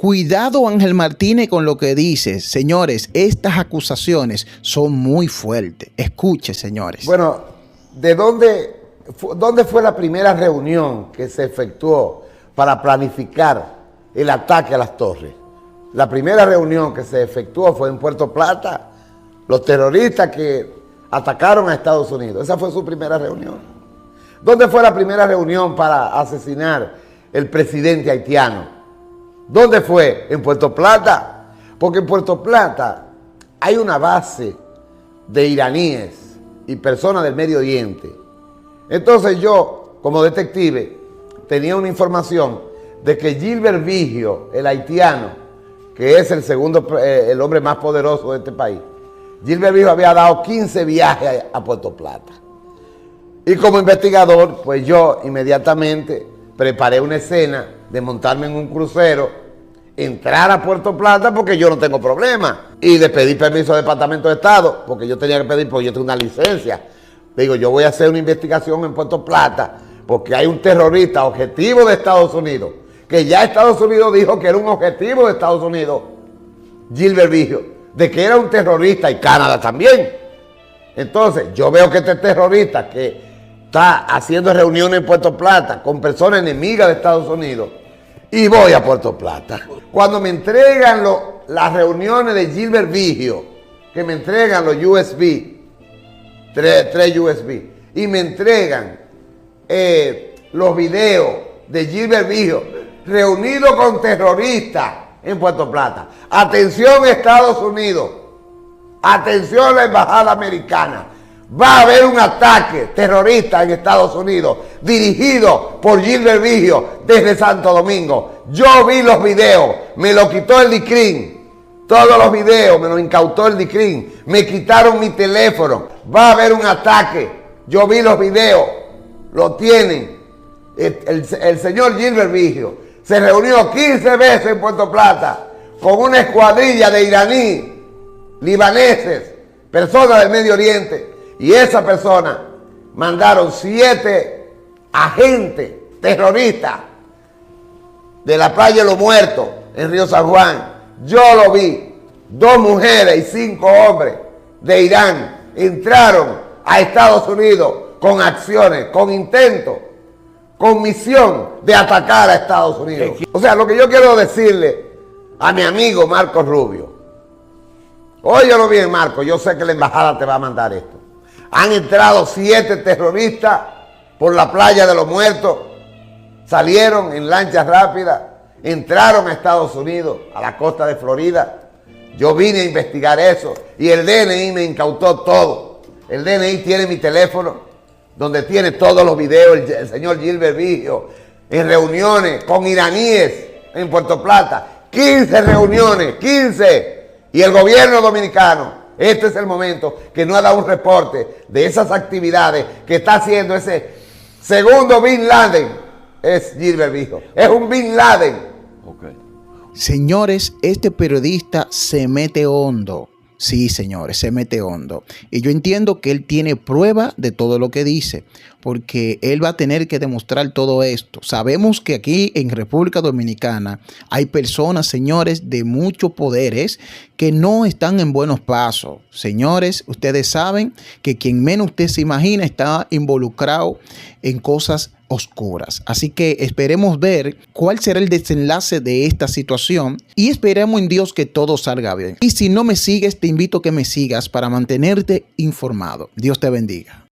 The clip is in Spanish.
Cuidado, Ángel Martínez, con lo que dices. Señores, estas acusaciones son muy fuertes. Escuche, señores. Bueno, ¿de dónde fue la primera reunión que se efectuó para planificar el ataque a las torres? La primera reunión que se efectuó fue en Puerto Plata, los terroristas que atacaron a Estados Unidos. Esa fue su primera reunión. ¿Dónde fue la primera reunión para asesinar el presidente haitiano? ¿Dónde fue? En Puerto Plata. Porque en Puerto Plata hay una base de iraníes y personas del Medio Oriente. Entonces yo, como detective, tenía una información de que Gilbert Vigio, el haitiano, que es el segundo, el hombre más poderoso de este país, Gilbert Vigio había dado 15 viajes a Puerto Plata. Y como investigador, pues yo inmediatamente preparé una escena de montarme en un crucero, entrar a Puerto Plata porque yo no tengo problema. Y le pedí permiso al Departamento de Estado, porque yo tenía que pedir, porque yo tengo una licencia. Le digo, yo voy a hacer una investigación en Puerto Plata, porque hay un terrorista objetivo de Estados Unidos, que ya Estados Unidos dijo que era un objetivo de Estados Unidos, Gilbert Vigio, de que era un terrorista, y Canadá también. Entonces, yo veo que este terrorista que está haciendo reuniones en Puerto Plata con personas enemigas de Estados Unidos, y voy a Puerto Plata. Cuando me entregan las reuniones de Gilbert Vigio, que me entregan los USB, tres USB, y me entregan los videos de Gilbert Vigio reunido con terroristas en Puerto Plata. Atención, Estados Unidos. Atención, la embajada americana. Va a haber un ataque terrorista en Estados Unidos dirigido por Gilbert Vigio desde Santo Domingo. Yo vi los videos, me lo quitó el DICRIM. Todos los videos me los incautó el DICRIM. Me quitaron mi teléfono. Va a haber un ataque. Yo vi los videos, lo tienen. El señor Gilbert Vigio se reunió 15 veces en Puerto Plata con una escuadrilla de iraníes, libaneses, personas del Medio Oriente. Y esa persona mandaron 7 agentes terroristas de la playa de los Muertos en Río San Juan. Yo lo vi. 2 mujeres y 5 hombres de Irán entraron a Estados Unidos con acciones, con intentos, con misión de atacar a Estados Unidos. O sea, lo que yo quiero decirle a mi amigo Marco Rubio, óyelo bien, Marco, yo sé que la embajada te va a mandar esto. Han entrado 7 terroristas por la playa de los Muertos, salieron en lanchas rápidas, entraron a Estados Unidos, a la costa de Florida. Yo vine a investigar eso y el DNI me incautó todo. El DNI tiene mi teléfono, donde tiene todos los videos, el señor Gilbert Vigio, en reuniones con iraníes en Puerto Plata. 15 reuniones, 15. Y el gobierno dominicano, este es el momento que no ha dado un reporte de esas actividades que está haciendo ese segundo Bin Laden. Es Gilbert Vigio. Es un Bin Laden. Okay. Señores, este periodista se mete hondo. Sí, señores, se mete hondo. Y yo entiendo que él tiene prueba de todo lo que dice, porque él va a tener que demostrar todo esto. Sabemos que aquí en República Dominicana hay personas, señores, de muchos poderes que no están en buenos pasos. Señores, ustedes saben que quien menos usted se imagina está involucrado en cosas oscuras. Así que esperemos ver cuál será el desenlace de esta situación y esperemos en Dios que todo salga bien. Y si no me sigues, te invito a que me sigas para mantenerte informado. Dios te bendiga.